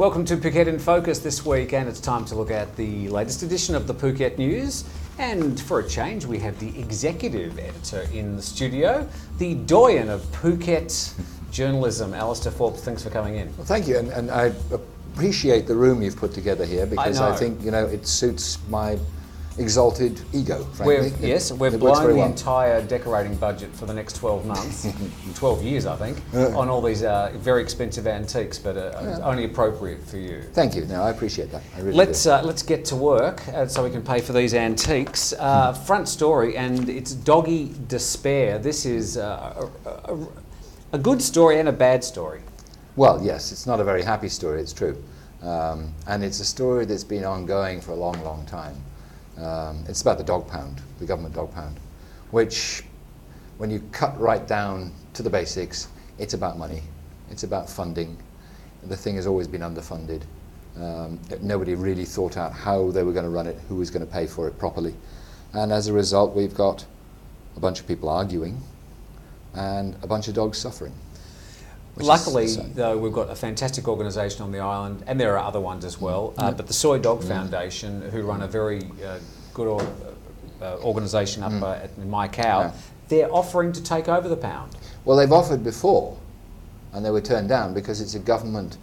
Welcome to Phuket in Focus this week, and it's time to look at the latest edition of the Phuket News. And for a change, we have the executive editor in the studio, the doyen of Phuket journalism, Alasdair Forbes. Thanks for coming in. Well, thank you, and I appreciate the room you've put together here because I think it suits my exalted ego, frankly. We've blown the entire decorating budget for the next 12 months, 12 years I think, on all these very expensive antiques, but only appropriate for you. Thank you. No, I appreciate that. I really let's get to work so we can pay for these antiques. Front story, and it's Doggie Despair. This is a good story and a bad story. Well, yes, it's not a very happy story, it's true. And it's a story that's been ongoing for a long, long time. It's about the dog pound, the government dog pound, which, when you cut right down to the basics, it's about money, it's about funding. The thing has always been underfunded. Nobody really thought out how they were going to run it, who was going to pay for it properly. And as a result, we've got a bunch of people arguing and a bunch of dogs suffering. Luckily, though, we've got a fantastic organisation on the island, and there are other ones as well, but the SOI Dog Foundation, who run a very good organisation up in Macau, they're offering to take over the pound. Well, they've offered before, and they were turned down because it's a government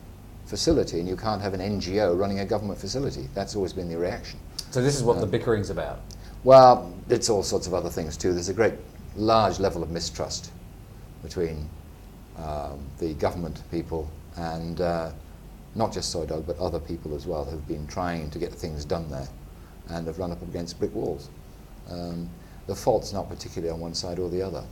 facility, and you can't have an NGO running a government facility. That's always been the reaction. So this is what the bickering's about? Well, it's all sorts of other things too. There's a large level of mistrust between the government people and not just Soy Dog, but other people as well who've been trying to get things done there and have run up against brick walls. The fault's not particularly on one side or the other,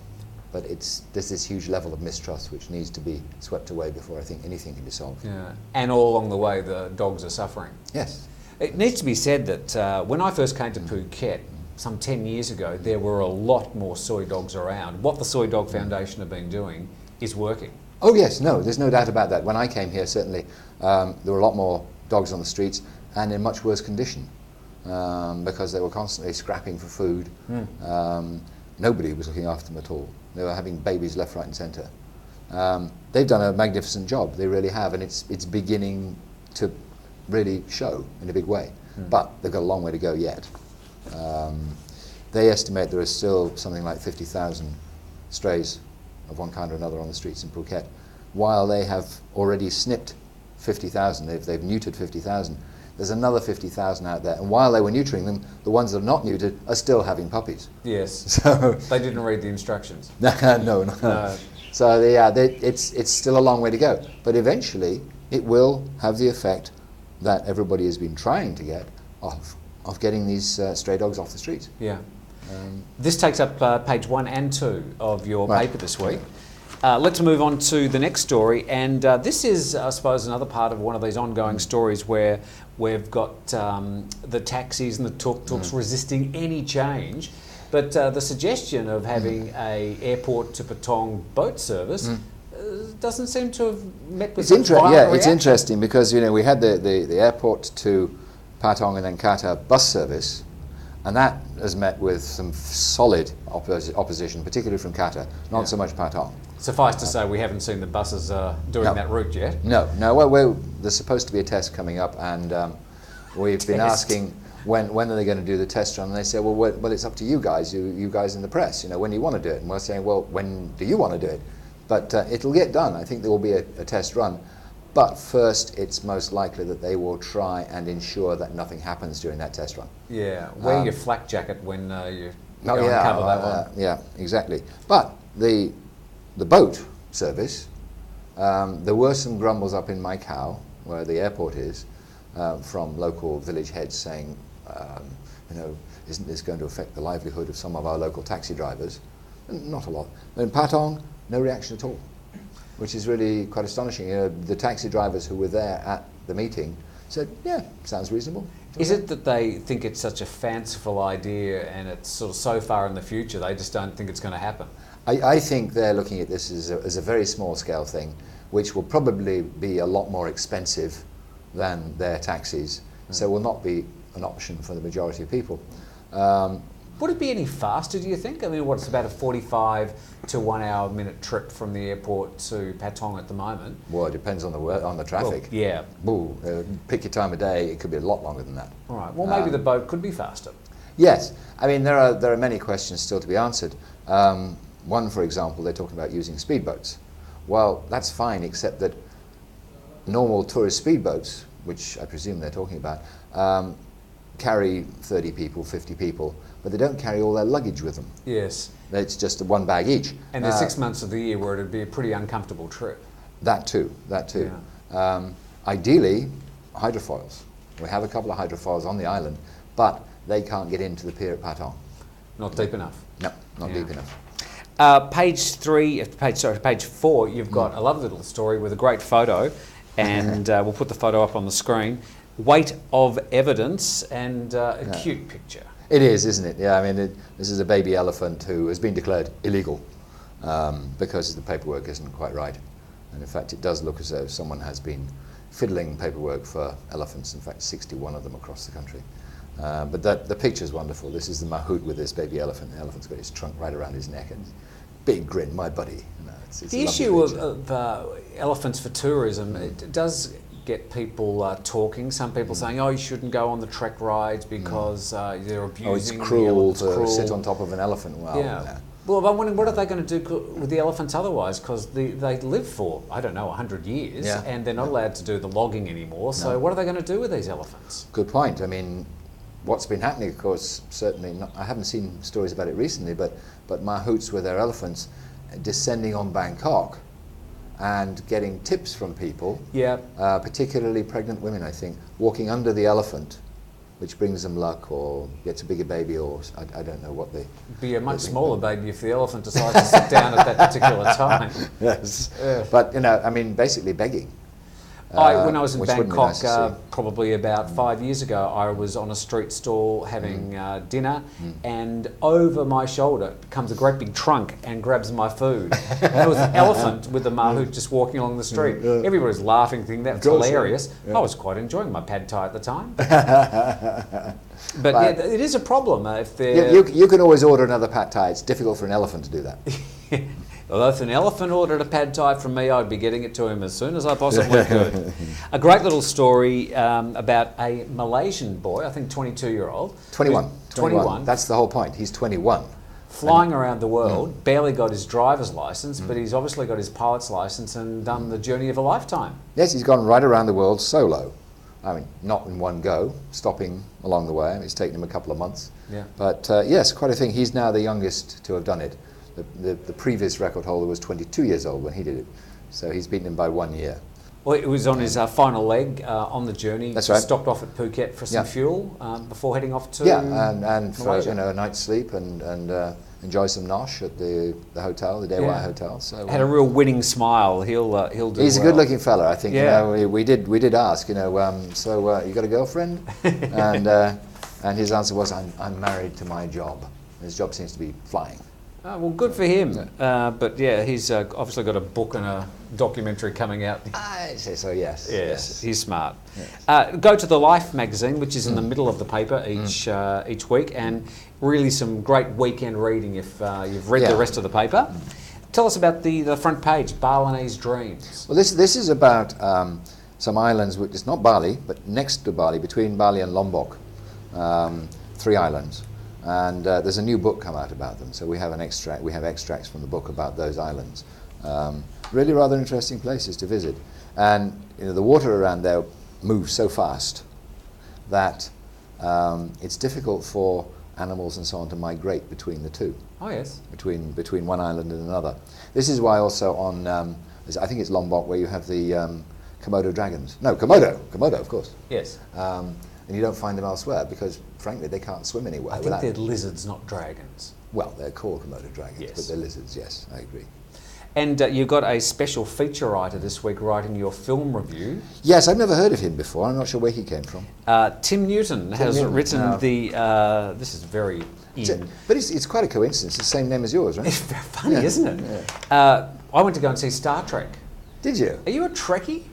but there's this huge level of mistrust which needs to be swept away before I think anything can be solved. Yeah, and all along the way the dogs are suffering. Yes. It needs to be said that when I first came to Phuket, some 10 years ago, there were a lot more soy dogs around. What the SOI Dog Foundation have been doing is working. Oh yes, no, there's no doubt about that. When I came here, certainly there were a lot more dogs on the streets and in much worse condition because they were constantly scrapping for food. Nobody was looking after them at all. They were having babies left, right and centre. They've done a magnificent job, they really have, and it's beginning to really show in a big way. But they've got a long way to go yet. They estimate there are still something like 50,000 strays of one kind or another on the streets in Phuket, while they have already snipped 50,000, they've neutered 50,000. There's another 50,000 out there, and while they were neutering them, the ones that are not neutered are still having puppies. Yes, so they didn't read the instructions. No. So it's still a long way to go, but eventually it will have the effect that everybody has been trying to get of getting these stray dogs off the streets. Yeah. This takes up page 1 and 2 of your paper this week. Let's move on to the next story, and this is, I suppose, another part of one of these ongoing stories where we've got the taxis and the tuk-tuks resisting any change, but the suggestion of having a airport to Patong boat service doesn't seem to have met with such violent reaction. It's interesting because we had the airport to Patong and then Qatar bus service, and that has met with some solid opposition, particularly from Qatar, not so much Patong. Suffice to say, we haven't seen the buses doing that route yet. No. Well, there's supposed to be a test coming up, and we've been asking when are they going to do the test run, and they say, well, it's up to you guys, you guys in the press, when do you want to do it? And we're saying, well, when do you want to do it? But it'll get done. I think there will be a test run. But first, it's most likely that they will try and ensure that nothing happens during that test run. Yeah, wear your flak jacket when you go and cover that one. Yeah, exactly. But the boat service, there were some grumbles up in Macau, where the airport is, from local village heads saying, isn't this going to affect the livelihood of some of our local taxi drivers? Not a lot. In Patong, no reaction at all, which is really quite astonishing. The taxi drivers who were there at the meeting said, yeah, sounds reasonable. Is it that they think it's such a fanciful idea and it's sort of so far in the future they just don't think it's going to happen? I think they're looking at this as a very small scale thing, which will probably be a lot more expensive than their taxis, so will not be an option for the majority of people. Would it be any faster, do you think? I mean, it's about a 45 to 1 hour minute trip from the airport to Patong at the moment. Well, it depends on the traffic. Well, yeah. Pick your time of day, it could be a lot longer than that. All right. Well, maybe the boat could be faster. Yes. I mean, there are many questions still to be answered. One, for example, they're talking about using speedboats. Well, that's fine, except that normal tourist speedboats, which I presume they're talking about, carry 30 people, 50 people, but they don't carry all their luggage with them. Yes. It's just one bag each. And there's 6 months of the year where it'd be a pretty uncomfortable trip. That too. Yeah. Ideally, hydrofoils. We have a couple of hydrofoils on the island, but they can't get into the pier at Patong. Not deep enough. No, not deep enough. Page 4, you've got a lovely little story with a great photo, and we'll put the photo up on the screen. Weight of evidence and a cute picture. It is, isn't it? Yeah, I mean, this is a baby elephant who has been declared illegal because the paperwork isn't quite right. And in fact, it does look as though someone has been fiddling paperwork for elephants, in fact, 61 of them across the country. But the picture's wonderful. This is the mahout with this baby elephant. The elephant's got his trunk right around his neck and big grin, my buddy. It's the issue of elephants for tourism, it does get people talking. Some people saying, oh, you shouldn't go on the trek rides because they're abusing. Oh, it's cruel to sit on top of an elephant. Well, yeah. Well, I'm wondering, what are they going to do with the elephants otherwise? Because they live for, I don't know, 100 years, and they're not allowed to do the logging anymore. So what are they going to do with these elephants? Good point. I mean, what's been happening, of course, certainly not, I haven't seen stories about it recently, but mahouts with their elephants descending on Bangkok and getting tips from people, particularly pregnant women, I think, walking under the elephant, which brings them luck or gets a bigger baby, or I don't know what they... Be a much smaller baby if the elephant decides to sit down at that particular time. Yes, but I mean, basically begging. When I was in Bangkok, probably about 5 years ago, I was on a street stall having dinner, and over my shoulder comes a great big trunk and grabs my food. And there was an elephant with the mahout just walking along the street. Everybody was laughing, thinking that's hilarious. I was quite enjoying my pad thai at the time. But it is a problem if they're... You can always order another pad thai. It's difficult for an elephant to do that. Although if an elephant ordered a pad thai from me, I'd be getting it to him as soon as I possibly could. A great little story about a Malaysian boy, I think 22-year-old. 21. That's the whole point. He's 21. Flying around the world, barely got his driver's license, but he's obviously got his pilot's license and done the journey of a lifetime. Yes, he's gone right around the world solo. I mean, not in one go, stopping along the way. It's taken him a couple of months. Yeah. But yes, quite a thing. He's now the youngest to have done it. The previous record holder was 22 years old when he did it, so he's beaten him by 1 year. Well, it was on his final leg on the journey. That's right. Stopped off at Phuket for some fuel before heading off to and for a night's sleep and enjoy some nosh at the hotel, the Dewai Hotel. So had a real winning smile. He'll do. He's a good-looking fella, I think. Yeah. We did ask. So you got a girlfriend? and his answer was, I'm married to my job. His job seems to be flying. Well, good for him. But yeah, he's obviously got a book and a documentary coming out. I say so, yes. Yes, he's smart. Yes. Go to the Life magazine, which is in the middle of the paper each week, and really some great weekend reading if you've read the rest of the paper. Tell us about the front page, Balinese Dreams. Well, this is about some islands, which is not Bali, but next to Bali, between Bali and Lombok, 3 islands. And there's a new book come out about them, so we have extracts from the book about those islands. Really rather interesting places to visit, and the water around there moves so fast that it's difficult for animals and so on to migrate between the two. Oh yes. Between one island and another. This is why also on I think it's Lombok where you have the Komodo dragons. No, Komodo, of course. Yes. And you don't find them elsewhere because, frankly, they can't swim anywhere. I think they're lizards, not dragons. Well, they're called Komodo dragons, but they're lizards, yes, I agree. And you've got a special feature writer this week writing your film review. Yes, I've never heard of him before. I'm not sure where he came from. Tim Newton has written the... this is very in... But it's quite a coincidence. It's the same name as yours, right? It's very funny, isn't it? Yeah. I went to go and see Star Trek. Did you? Are you a Trekkie?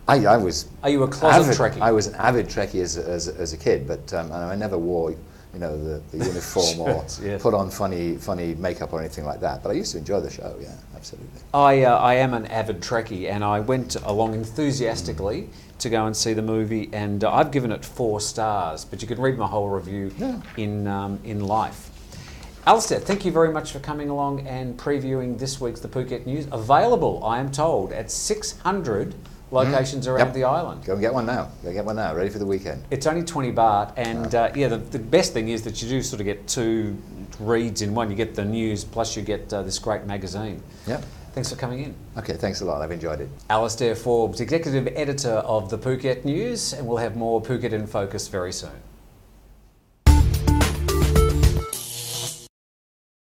I was. Are you a closet avid, Trekkie? I was an avid Trekkie as a kid, but I never wore the uniform or Yes. put on funny makeup or anything like that. But I used to enjoy the show. Yeah, absolutely. I am an avid Trekkie, and I went along enthusiastically to go and see the movie, and I've given it 4 stars. But you can read my whole review in Life. Alasdair, thank you very much for coming along and previewing this week's The Phuket News. Available, I am told, at 600 locations around the island. Go and get one now. Ready for the weekend. It's only 20 baht, and the best thing is that you do sort of get 2 reads in one. You get the news, plus you get this great magazine. Yeah. Thanks for coming in. Okay, thanks a lot. I've enjoyed it. Alasdair Forbes, Executive Editor of The Phuket News, and we'll have more Phuket in Focus very soon.